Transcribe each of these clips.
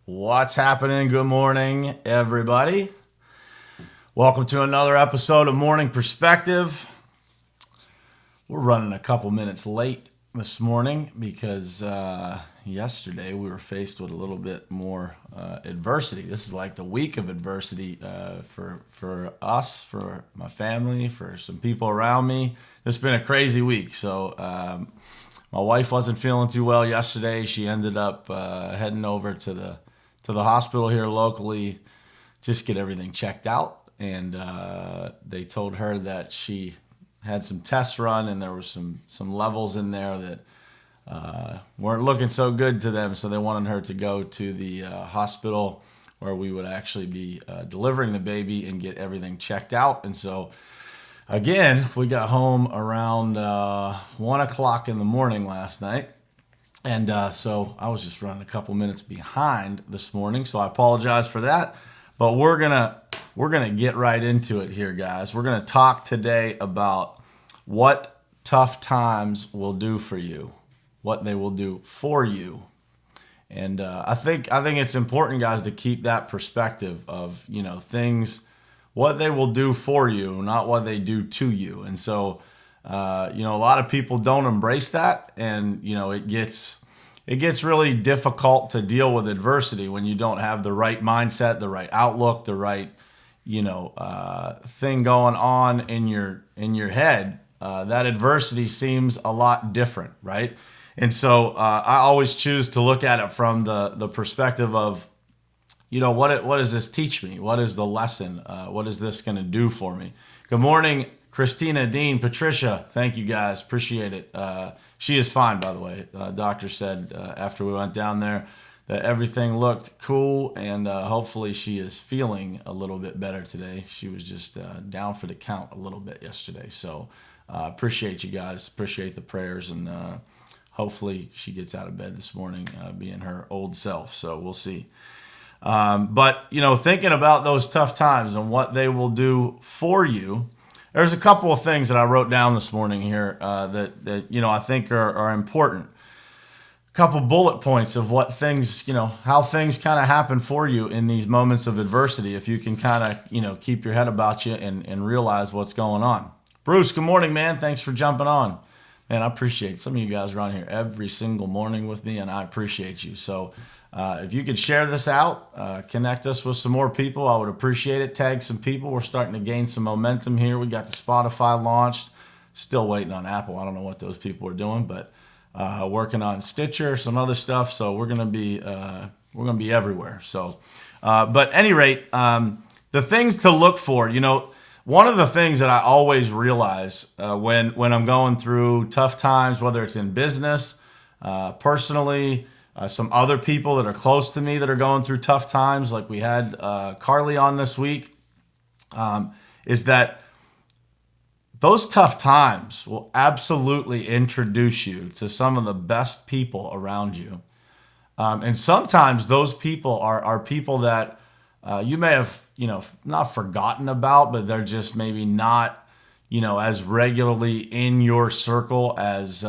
What's happening? Good morning, everybody. Welcome to another episode of Morning Perspective. We're running a couple minutes late this morning because yesterday we were faced with a little bit more adversity. This is like the week of adversity for us, for my family, for some people around me. It's been a crazy week. So my wife wasn't feeling too well yesterday. She ended up heading over to the hospital here locally, just get everything checked out. And they told her that she had some tests run, and there was some levels in there that weren't looking so good to them. So they wanted her to go to the hospital where we would actually be delivering the baby and get everything checked out. And so again, we got home around 1 o'clock in the morning last night. And so I was just running a couple minutes behind this morning, so I apologize for that. But we're gonna get right into it here, guys. We're gonna talk today about what tough times will do for you, what they will do for you, and I think it's important, guys, to keep that perspective of things, what they will do for you, not what they do to you. And so a lot of people don't embrace that, and it gets really difficult to deal with adversity when you don't have the right mindset, the right outlook, the right thing going on in your head. That adversity seems a lot different, right? And so I always choose to look at it from the perspective of, what does this teach me? What is the lesson? What is this going to do for me? Good morning, Christina, Dean, Patricia. Thank you, guys. Appreciate it. She is fine, by the way. Doctor said after we went down there that everything looked cool, and hopefully she is feeling a little bit better today. She was just down for the count a little bit yesterday. So appreciate you guys. Appreciate the prayers, and hopefully she gets out of bed this morning being her old self. So we'll see. But thinking about those tough times and what they will do for you, there's a couple of things that I wrote down this morning here that I think are important. A couple bullet points of what things, how things kind of happen for you in these moments of adversity, if you can kind of, keep your head about you and realize what's going on. Bruce, good morning, man. Thanks for jumping on. Man, I appreciate some of you guys around here every single morning with me, and I appreciate you. So if you could share this out, connect us with some more people, I would appreciate it. Tag some people. We're starting to gain some momentum here. We got the Spotify launched. Still waiting on Apple. I don't know what those people are doing, but working on Stitcher, some other stuff. So we're gonna be everywhere. So, but at any rate, the things to look for. One of the things that I always realize when I'm going through tough times, whether it's in business, personally, some other people that are close to me that are going through tough times, like we had Carly on this week, is that those tough times will absolutely introduce you to some of the best people around you. And sometimes those people are people that you may have, not forgotten about, but they're just maybe not, as regularly in your circle as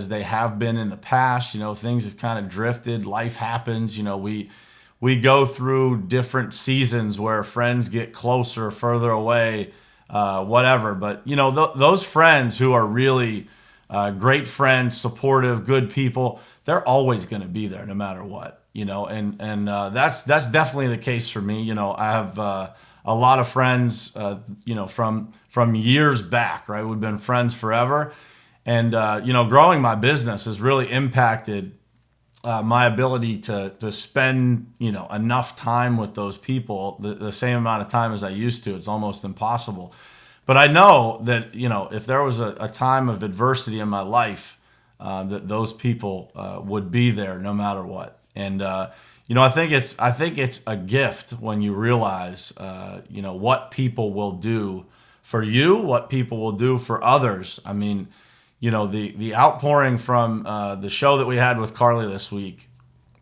they have been in the past. Things have kind of drifted. Life happens. We go through different seasons where friends get closer, further away, whatever. But those friends who are really great friends, supportive, good people, they're always going to be there no matter what. And that's definitely the case for me. I have a lot of friends, from years back, right? We've been friends forever. And, growing my business has really impacted my ability to spend, enough time with those people, the same amount of time as I used to. It's almost impossible. But I know that, if there was a time of adversity in my life, that those people would be there no matter what. And, I think it's a gift when you realize, what people will do for you, what people will do for others. I mean, the outpouring from the show that we had with Carly this week,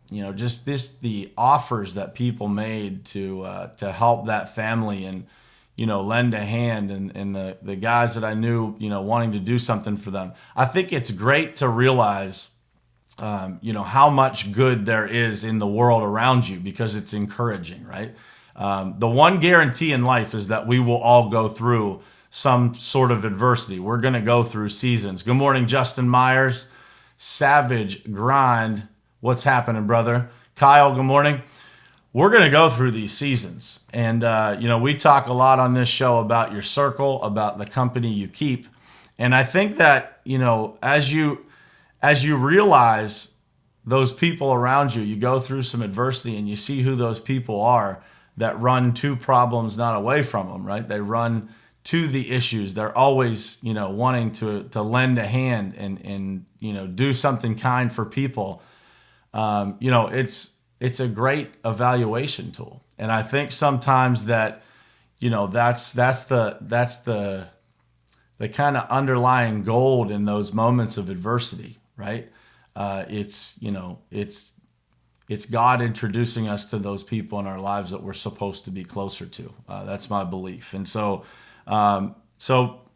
just the offers that people made to help that family and, lend a hand, and the guys that I knew, wanting to do something for them. I think it's great to realize how much good there is in the world around you because it's encouraging, right? The one guarantee in life is that we will all go through some sort of adversity. We're going to go through seasons. Good morning, Justin Myers. Savage Grind. What's happening, brother? Kyle, good morning. We're going to go through these seasons. And, we talk a lot on this show about your circle, about the company you keep. And I think that, as you realize those people around you, you go through some adversity and you see who those people are that run to problems, not away from them, right? They run to the issues. They're always, wanting to lend a hand and do something kind for people. It's a great evaluation tool. And I think sometimes that, that's the kind of underlying gold in those moments of adversity, right? It's God introducing us to those people in our lives that we're supposed to be closer to. That's my belief. And so,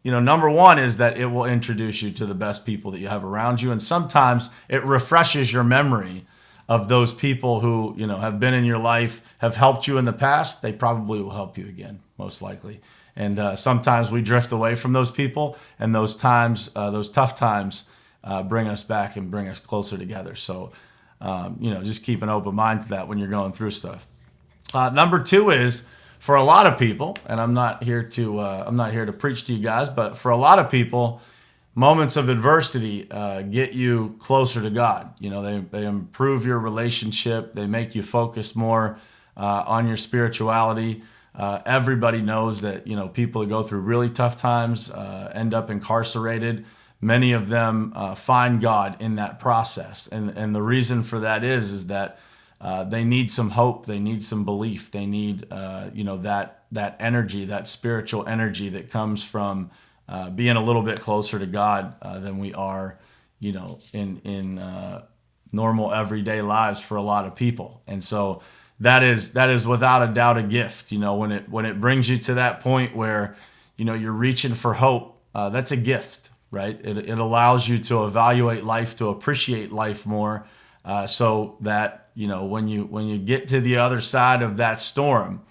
number one is that it will introduce you to the best people that you have around you. And sometimes it refreshes your memory of those people who, have been in your life, have helped you in the past. They probably will help you again, most likely. And sometimes we drift away from those people, and those times, those tough times, bring us back and bring us closer together. So, just keep an open mind to that when you're going through stuff. Number two is for a lot of people, and I'm not here to preach to you guys, but for a lot of people, moments of adversity get you closer to God. They improve your relationship. They make you focus more on your spirituality. Everybody knows that people who go through really tough times end up incarcerated. Many of them find God in that process, and the reason for that is that they need some hope, they need some belief, they need that energy, that spiritual energy that comes from being a little bit closer to God than we are, in normal everyday lives for a lot of people. And so that is without a doubt a gift. When it brings you to that point where you're reaching for hope, that's a gift, right? It allows you to evaluate life, to appreciate life more, so that when you get to the other side of that storm,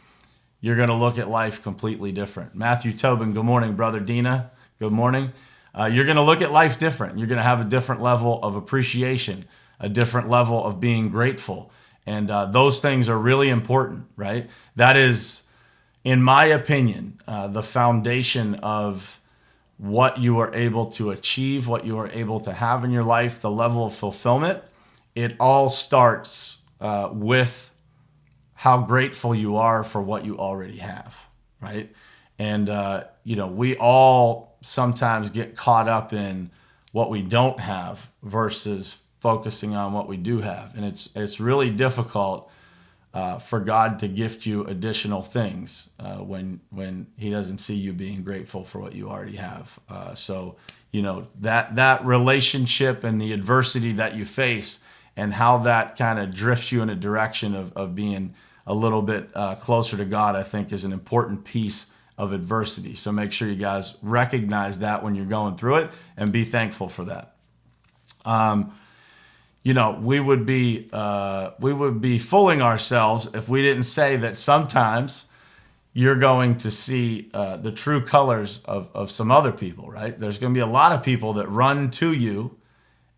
you're going to look at life completely different. Matthew Tobin, good morning, brother. Dina, good morning. You're going to look at life different. You're going to have a different level of appreciation, a different level of being grateful. And those things are really important, right? That is, in my opinion, the foundation of what you are able to achieve, what you are able to have in your life, the level of fulfillment. It all starts with how grateful you are for what you already have, right? And, we all sometimes get caught up in what we don't have versus focusing on what we do have. And it's really difficult for God to gift you additional things when he doesn't see you being grateful for what you already have. So, that relationship and the adversity that you face and how that kind of drifts you in a direction of being a little bit closer to God, I think is an important piece of adversity. So make sure you guys recognize that when you're going through it and be thankful for that. We would be fooling ourselves if we didn't say that sometimes you're going to see the true colors of some other people, right? There's going to be a lot of people that run to you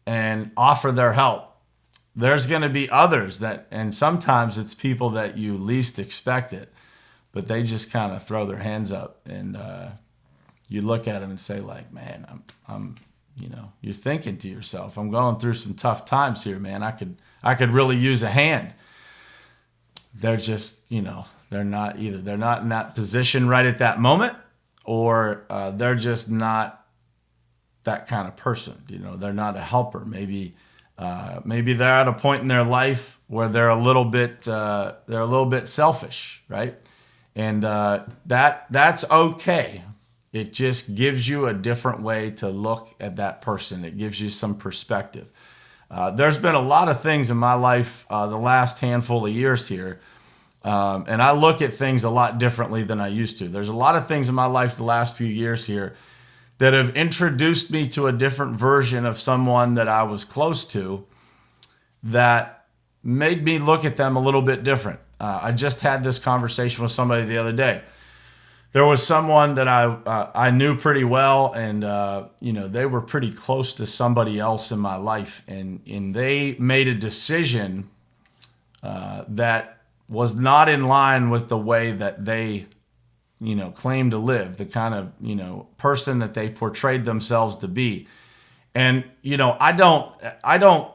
and offer their help. There's going to be others and sometimes it's people that you least expect it, but they just kind of throw their hands up, and you look at them and say, like, man, I'm you're thinking to yourself, I'm going through some tough times here, man. I could really use a hand. They're just, they're not in that position right at that moment, or they're just not that kind of person. They're not a helper. Maybe they're at a point in their life where they're a little bit selfish, right? And that's okay. It just gives you a different way to look at that person. It gives you some perspective. There's been a lot of things in my life the last handful of years here, and I look at things a lot differently than I used to. There's a lot of things in my life the last few years here that have introduced me to a different version of someone that I was close to, that made me look at them a little bit different. I just had this conversation with somebody the other day. There was someone that I knew pretty well, and they were pretty close to somebody else in my life, and they made a decision that was not in line with the way that they claim to live, the kind of person that they portrayed themselves to be. And I don't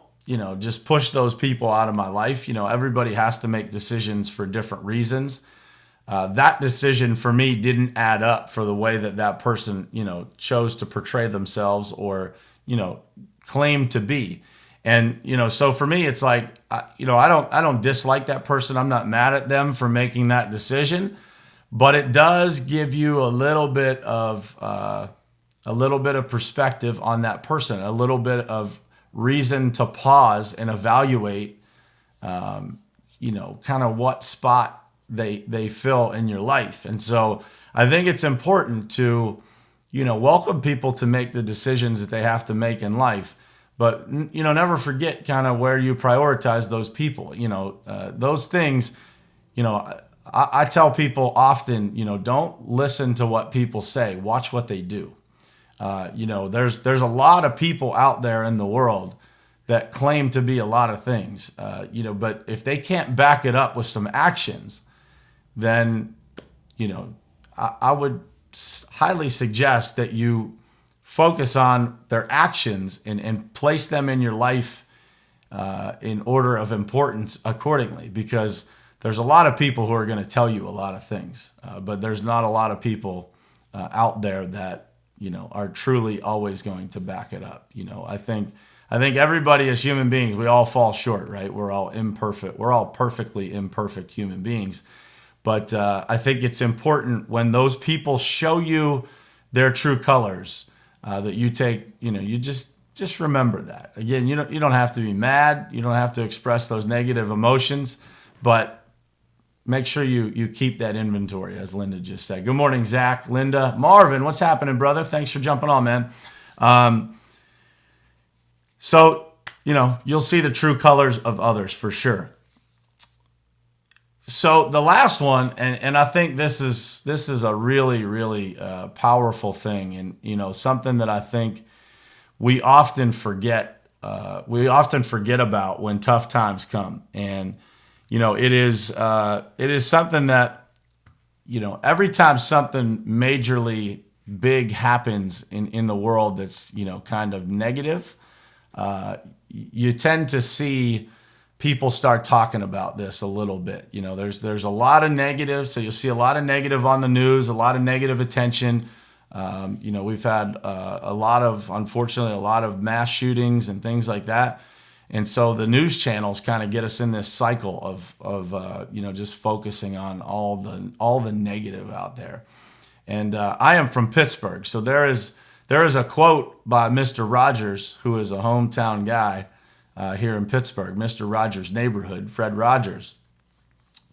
just push those people out of my life. Everybody has to make decisions for different reasons. That decision for me didn't add up for the way that that person chose to portray themselves or claim to be. And so for me, it's like I don't dislike that person. I'm not mad at them for making that decision, but it does give you a little bit of perspective on that person, a little bit of reason to pause and evaluate, kind of what spot they fill in your life. And so I think it's important to, welcome people to make the decisions that they have to make in life, but never forget kind of where you prioritize those people. Those things. I tell people often, don't listen to what people say. Watch what they do. There's a lot of people out there in the world that claim to be a lot of things, but if they can't back it up with some actions, then, I would highly suggest that you focus on their actions and place them in your life in order of importance accordingly, because there's a lot of people who are going to tell you a lot of things, but there's not a lot of people out there that are truly always going to back it up. I think everybody as human beings, we all fall short, right? We're all imperfect. We're all perfectly imperfect human beings. But I think it's important when those people show you their true colors, that you take, you just remember that. Again, you don't have to be mad. You don't have to express those negative emotions, but make sure you keep that inventory, as Linda just said. Good morning, Zach, Linda, Marvin. What's happening, brother? Thanks for jumping on, man. So you'll see the true colors of others for sure. So the last one, and I think this is a really, really powerful thing, and something that I think we often forget. We often forget about when tough times come, and it is something that every time something majorly big happens in the world that's kind of negative, you tend to see people start talking about this a little bit. There's a lot of negative, so you'll see a lot of negative on the news, a lot of negative attention. We've had unfortunately, a lot of mass shootings and things like that. And so the news channels kind of get us in this cycle of just focusing on all the negative out there. And I am from Pittsburgh, so there is a quote by Mr. Rogers, who is a hometown guy here in Pittsburgh, Mr. Rogers' neighborhood, Fred Rogers,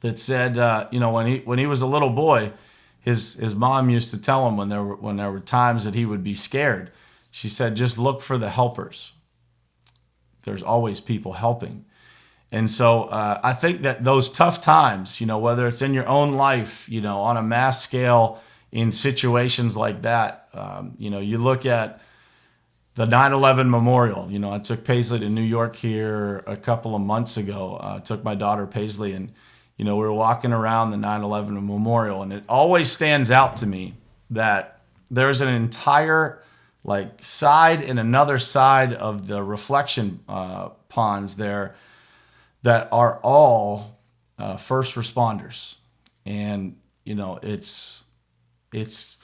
that said, when he was a little boy, his mom used to tell him when there were times that he would be scared. She said, just look for the helpers. There's always people helping. And so I think that those tough times, whether it's in your own life, on a mass scale, in situations like that, you look at the 9/11 memorial. I took Paisley to New York here a couple of months ago. I took my daughter Paisley, and we were walking around the 9/11 memorial, and it always stands out to me that there's an entire side and another side of the reflection ponds there that are all first responders. And it's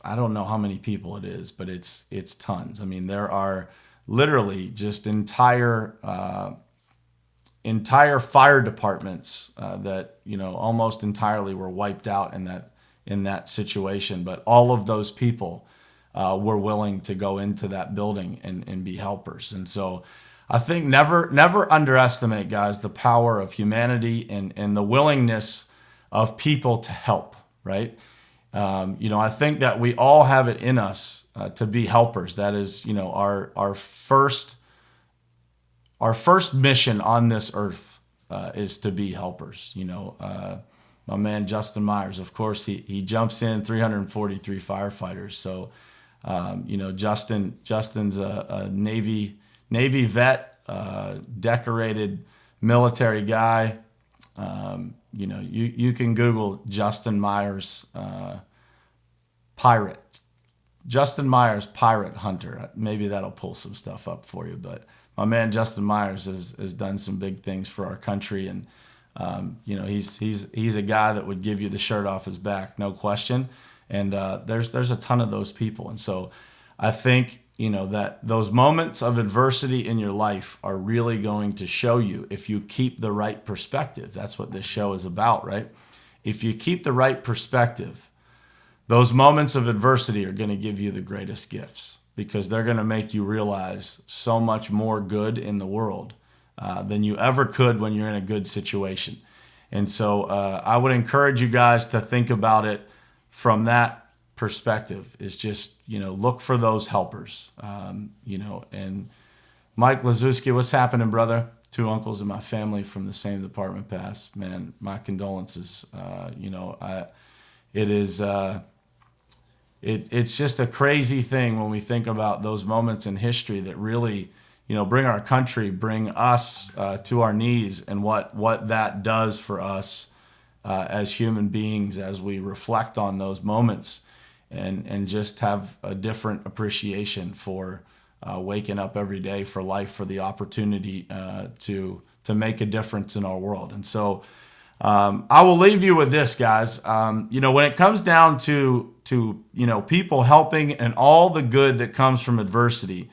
I don't know how many people it is, but it's tons. I mean, there are literally just entire fire departments that almost entirely were wiped out in that situation. But all of those people were willing to go into that building and be helpers. And so I think never underestimate, guys, the power of humanity and the willingness of people to help, right? I think that we all have it in us to be helpers. That is, our our first mission on this earth is to be helpers. My man Justin Myers, of course, he jumps in 343 firefighters. So, Justin's a Navy vet, decorated military guy. You can Google Justin Myers pirate. Justin Myers pirate hunter. Maybe that'll pull some stuff up for you. But my man Justin Myers has done some big things for our country, and he's a guy that would give you the shirt off his back, no question. And there's a ton of those people, and so I think that those moments of adversity in your life are really going to show you if you keep the right perspective. That's what this show is about, right? If you keep the right perspective, those moments of adversity are going to give you the greatest gifts, because they're going to make you realize so much more good in the world than you ever could when you're in a good situation. And so I would encourage you guys to think about it from that perspective. Is just, look for those helpers, and Mike Lazuski, what's happening, brother? Two uncles in my family from the same department passed. Man, my condolences. It's just a crazy thing when we think about those moments in history that really, bring our country, bring us to our knees, and what that does for us as human beings as we reflect on those moments, and just have a different appreciation for waking up every day, for life, for the opportunity to make a difference in our world. And so I will leave you with this, guys. When it comes down to people helping and all the good that comes from adversity,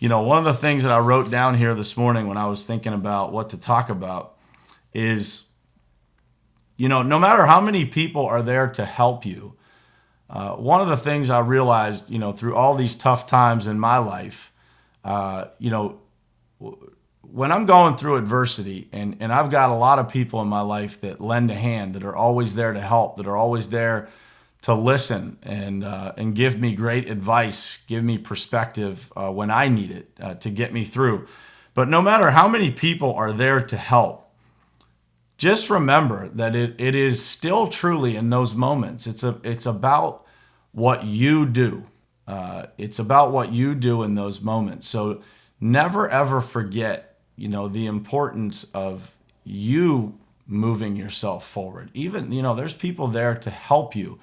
one of the things that I wrote down here this morning when I was thinking about what to talk about is, no matter how many people are there to help you, one of the things I realized, through all these tough times in my life, when I'm going through adversity, and I've got a lot of people in my life that lend a hand, that are always there to help, that are always there to listen and give me great advice, give me perspective when I need it to get me through. But no matter how many people are there to help, just remember that it is still truly in those moments. It's about what you do. It's about what you do in those moments. So never ever forget, the importance of you moving yourself forward. Even, there's people there to help you,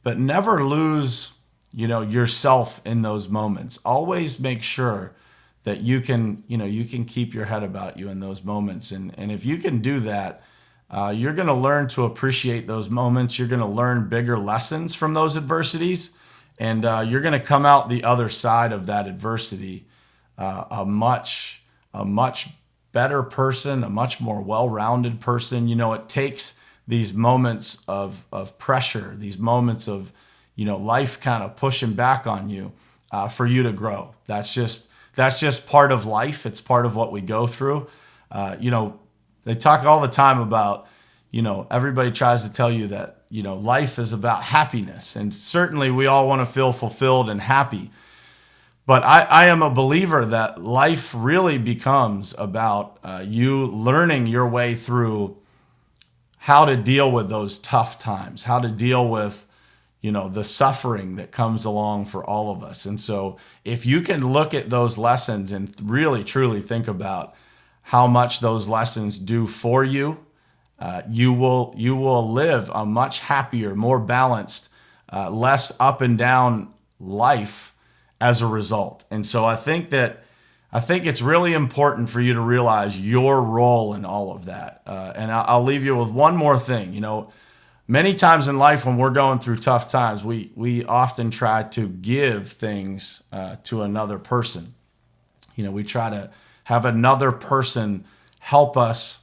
but never lose, yourself in those moments. Always make sure that you can keep your head about you in those moments. And if you can do that, you're going to learn to appreciate those moments. You're going to learn bigger lessons from those adversities, and you're going to come out the other side of that adversity a much better person, a much more well-rounded person. It takes these moments of pressure, these moments of, life kind of pushing back on you for you to grow. That's just part of life. It's part of what we go through. They talk all the time about, everybody tries to tell you that, life is about happiness. And certainly we all want to feel fulfilled and happy. But I am a believer that life really becomes about you learning your way through how to deal with those tough times, how to deal with, the suffering that comes along for all of us. And so if you can look at those lessons and really, truly think about how much those lessons do for you, you will live a much happier, more balanced, less up and down life as a result. And so I think it's really important for you to realize your role in all of that. And I'll leave you with one more thing. Many times in life when we're going through tough times, we often try to give things to another person. We try to have another person help us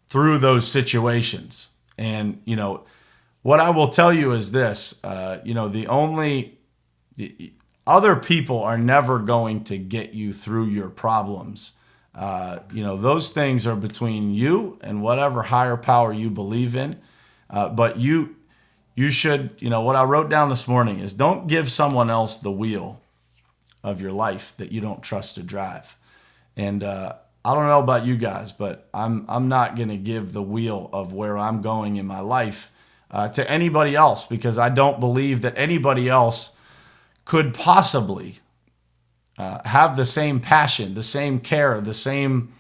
through those situations. And, what I will tell you is this, other people are never going to get you through your problems. Those things are between you and whatever higher power you believe in. But you should, what I wrote down this morning is, don't give someone else the wheel of your life that you don't trust to drive. And I don't know about you guys, but I'm not going to give the wheel of where I'm going in my life to anybody else, because I don't believe that anybody else could possibly have the same passion, the same care, the same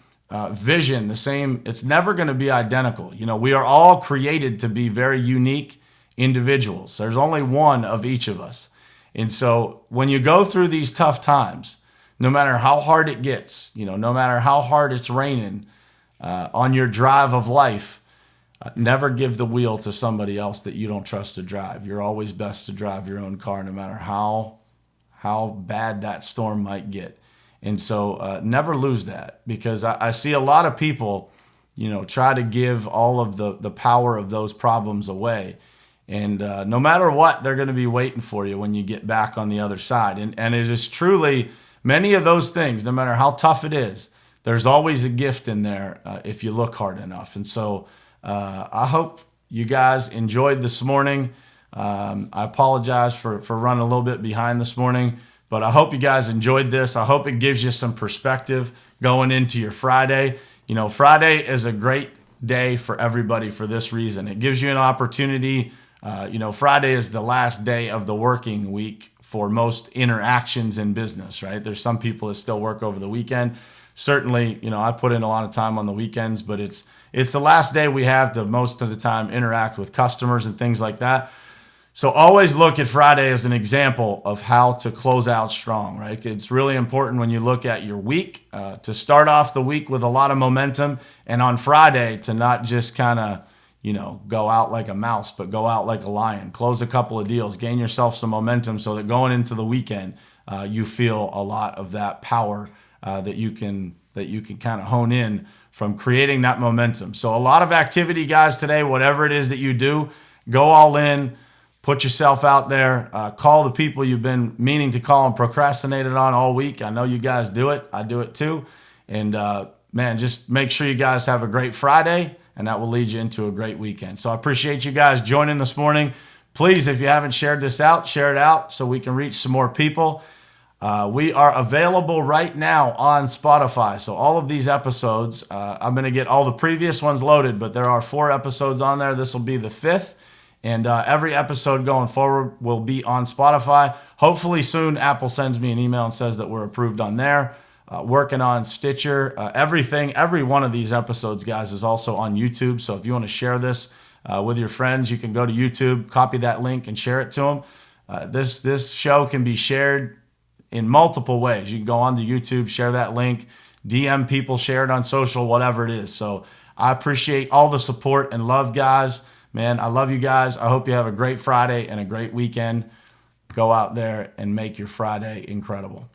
vision, the same. It's never going to be identical. You know, we are all created to be very unique individuals. There's only one of each of us. And so when you go through these tough times, no matter how hard it gets, you know, no matter how hard it's raining on your drive of life, never give the wheel to somebody else that you don't trust to drive. You're always best to drive your own car, no matter how bad that storm might get. And so never lose that, because I see a lot of people, you know, try to give all of the power of those problems away. And no matter what, they're going to be waiting for you when you get back on the other side. And it is truly many of those things, no matter how tough it is, there's always a gift in there if you look hard enough. And so I hope you guys enjoyed this morning. I apologize for running a little bit behind this morning, but I hope you guys enjoyed this. I hope it gives you some perspective going into your Friday. You know, Friday is a great day for everybody for this reason. It gives you an opportunity. You know, Friday is the last day of the working week for most interactions in business, right? There's some people that still work over the weekend. Certainly, you know, I put in a lot of time on the weekends, but it's the last day we have to most of the time interact with customers and things like that. So always look at Friday as an example of how to close out strong, right? It's really important when you look at your week to start off the week with a lot of momentum, and on Friday to not just kind of, you know, go out like a mouse, but go out like a lion. Close a couple of deals, gain yourself some momentum so that going into the weekend, you feel a lot of that power that you can kind of hone in from creating that momentum. So a lot of activity, guys, today. Whatever it is that you do, go all in. Put yourself out there. Call the people you've been meaning to call and procrastinated on all week. I know you guys do it. I do it too. And man, just make sure you guys have a great Friday, and that will lead you into a great weekend. So I appreciate you guys joining this morning. Please, if you haven't shared this out, share it out so we can reach some more people. We are available right now on Spotify. So all of these episodes, I'm going to get all the previous ones loaded, but there are 4 episodes on there. This will be the 5th. And every episode going forward will be on Spotify. Hopefully soon, Apple sends me an email and says that we're approved on there. Working on Stitcher. Every one of these episodes, guys, is also on YouTube. So if you want to share this with your friends, you can go to YouTube, copy that link, and share it to them. This show can be shared in multiple ways. You can go on to YouTube, share that link, DM people, share it on social, whatever it is. So I appreciate all the support and love, guys. Man, I love you guys. I hope you have a great Friday and a great weekend. Go out there and make your Friday incredible.